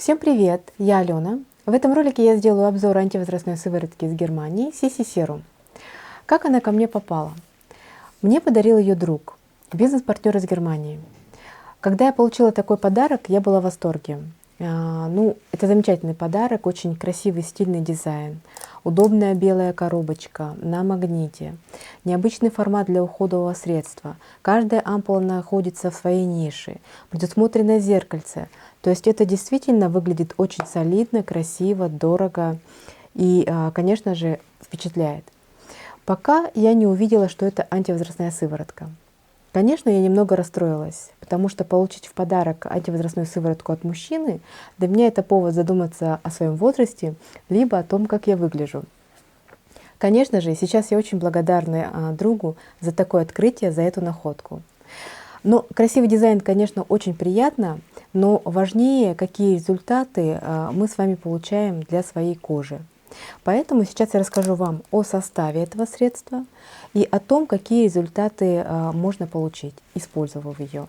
Всем привет, я Алена. В этом ролике я сделаю обзор антивозрастной сыворотки из Германии CC Serum. Как она ко мне попала? Мне подарил ее друг, бизнес-партнер из Германии. Когда я получила такой подарок, я была в восторге. Это замечательный подарок, очень красивый, стильный дизайн, удобная белая коробочка на магните, необычный формат для уходового средства. Каждая ампула находится в своей нише, предусмотрено зеркальце. То есть это действительно выглядит очень солидно, красиво, дорого и, конечно же, впечатляет. Пока я не увидела, что это антивозрастная сыворотка. Конечно, я немного расстроилась, потому что получить в подарок антивозрастную сыворотку от мужчины, для меня это повод задуматься о своем возрасте, либо о том, как я выгляжу. Конечно же, сейчас я очень благодарна другу за такое открытие, за эту находку. Но красивый дизайн, конечно, очень приятно, но важнее, какие результаты мы с вами получаем для своей кожи. Поэтому сейчас я расскажу вам о составе этого средства и о том, какие результаты можно получить, использовав ее.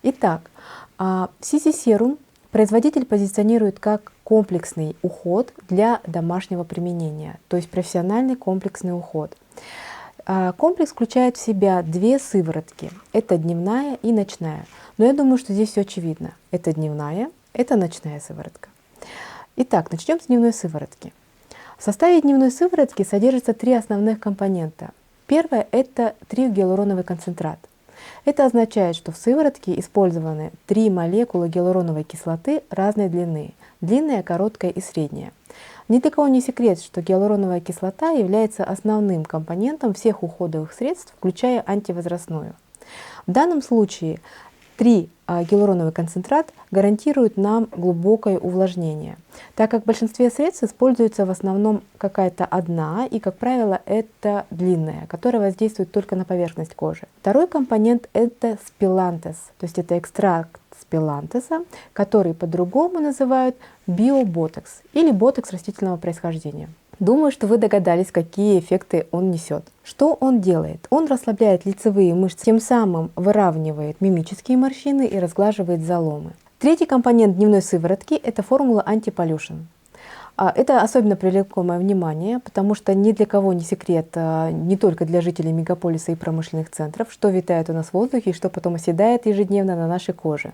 Итак, CC Serum производитель позиционирует как комплексный уход для домашнего применения, то есть профессиональный комплексный уход. Комплекс включает в себя две сыворотки. Это дневная и ночная. Но я думаю, что здесь все очевидно. Это дневная, это ночная сыворотка. Итак, начнем с дневной сыворотки. В составе дневной сыворотки содержится три основных компонента. Первое – это тригиалуроновый концентрат. Это означает, что в сыворотке использованы 3 молекулы гиалуроновой кислоты разной длины – длинная, короткая и средняя. Ни для кого не секрет, что гиалуроновая кислота является основным компонентом всех уходовых средств, включая антивозрастную. В данном случае 3 гиалуроновый концентрат гарантирует нам глубокое увлажнение, так как в большинстве средств используется в основном какая-то одна, и, как правило, это длинная, которая воздействует только на поверхность кожи. Второй компонент – это спилантес, то есть это экстракт спилантеса, который по-другому называют биоботокс или ботокс растительного происхождения. Думаю, что вы догадались, какие эффекты он несет. Что он делает? Он расслабляет лицевые мышцы, тем самым выравнивает мимические морщины и разглаживает заломы. Третий компонент дневной сыворотки – это формула антиполюшн. Это особенно привлекло мое внимание, потому что ни для кого не секрет, не только для жителей мегаполиса и промышленных центров, что витает у нас в воздухе и что потом оседает ежедневно на нашей коже.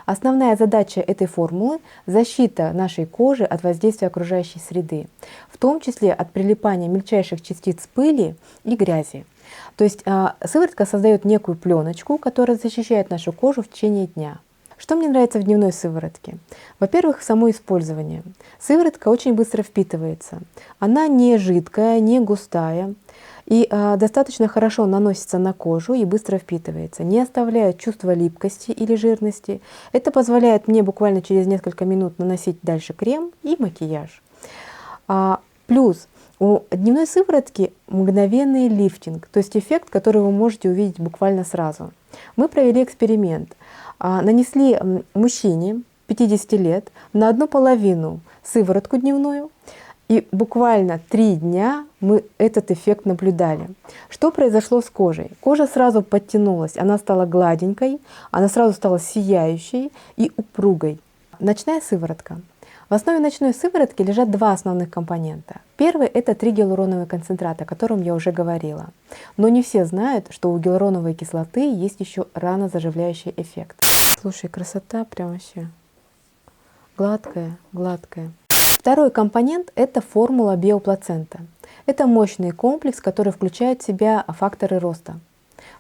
Основная задача этой формулы – защита нашей кожи от воздействия окружающей среды, в том числе от прилипания мельчайших частиц пыли и грязи. То есть сыворотка создает некую пленочку, которая защищает нашу кожу в течение дня. Что мне нравится в дневной сыворотке? Во-первых, само использование. Сыворотка очень быстро впитывается. Она не жидкая, не густая и достаточно хорошо наносится на кожу и быстро впитывается, не оставляет чувства липкости или жирности. Это позволяет мне буквально через несколько минут наносить дальше крем и макияж. Плюс у дневной сыворотки мгновенный лифтинг, то есть эффект, который вы можете увидеть буквально сразу. Мы провели эксперимент. Нанесли мужчине 50 лет на одну половину сыворотку дневную, и буквально 3 дня мы этот эффект наблюдали. Что произошло с кожей? Кожа сразу подтянулась, она стала гладенькой, она сразу стала сияющей и упругой. Ночная сыворотка. В основе ночной сыворотки лежат 2 основных компонента. Первый – это 3 гиалуроновые концентраты, о котором я уже говорила. Но не все знают, что у гиалуроновой кислоты есть еще ранозаживляющий эффект. Слушай, красота прям вообще гладкая, гладкая. Второй компонент – это формула биоплацента. Это мощный комплекс, который включает в себя факторы роста.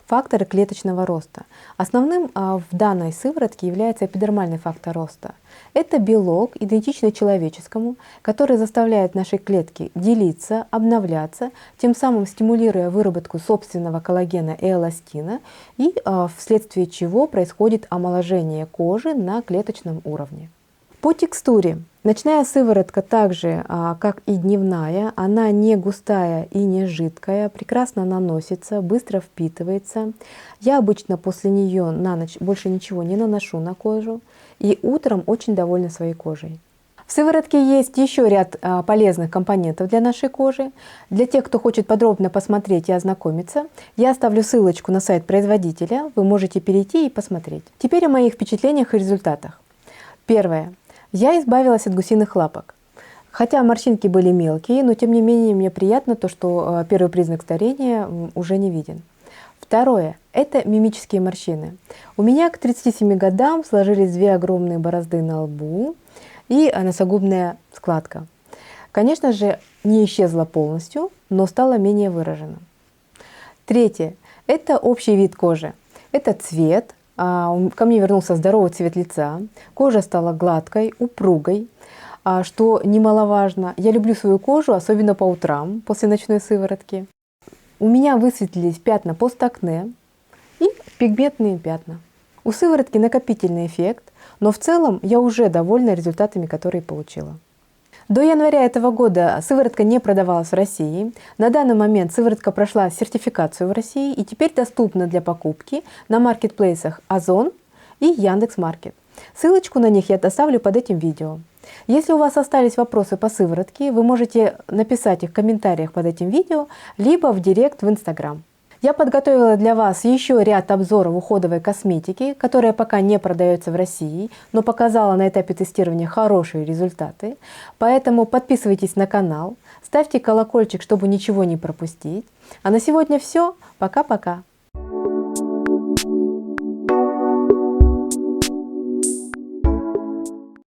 Факторы клеточного роста. Основным в данной сыворотке является эпидермальный фактор роста. Это белок, идентичный человеческому, который заставляет наши клетки делиться, обновляться, тем самым стимулируя выработку собственного коллагена и эластина, и вследствие чего происходит омоложение кожи на клеточном уровне. По текстуре. Ночная сыворотка также, как и дневная, она не густая и не жидкая, прекрасно наносится, быстро впитывается. Я обычно после нее на ночь больше ничего не наношу на кожу и утром очень довольна своей кожей. В сыворотке есть еще ряд полезных компонентов для нашей кожи. Для тех, кто хочет подробно посмотреть и ознакомиться, я оставлю ссылочку на сайт производителя, вы можете перейти и посмотреть. Теперь о моих впечатлениях и результатах. Первое. Я избавилась от гусиных лапок. Хотя морщинки были мелкие, но тем не менее мне приятно то, что первый признак старения уже не виден. Второе – это мимические морщины. У меня к 37 годам сложились две огромные борозды на лбу и носогубная складка. Конечно же, не исчезла полностью, но стала менее выражена. Третье – это общий вид кожи. Это цвет. Ко мне вернулся здоровый цвет лица. Кожа стала гладкой, упругой. Что немаловажно, я люблю свою кожу, особенно по утрам, после ночной сыворотки. У меня высветлились пятна постакне и пигментные пятна. У сыворотки накопительный эффект, но в целом я уже довольна результатами, которые получила. До января этого года сыворотка не продавалась в России. На данный момент сыворотка прошла сертификацию в России и теперь доступна для покупки на маркетплейсах Озон и Яндекс.Маркет. Ссылочку на них я оставлю под этим видео. Если у вас остались вопросы по сыворотке, вы можете написать их в комментариях под этим видео, либо в директ в Инстаграм. Я подготовила для вас еще ряд обзоров уходовой косметики, которая пока не продается в России, но показала на этапе тестирования хорошие результаты. Поэтому подписывайтесь на канал, ставьте колокольчик, чтобы ничего не пропустить. А на сегодня все. Пока-пока.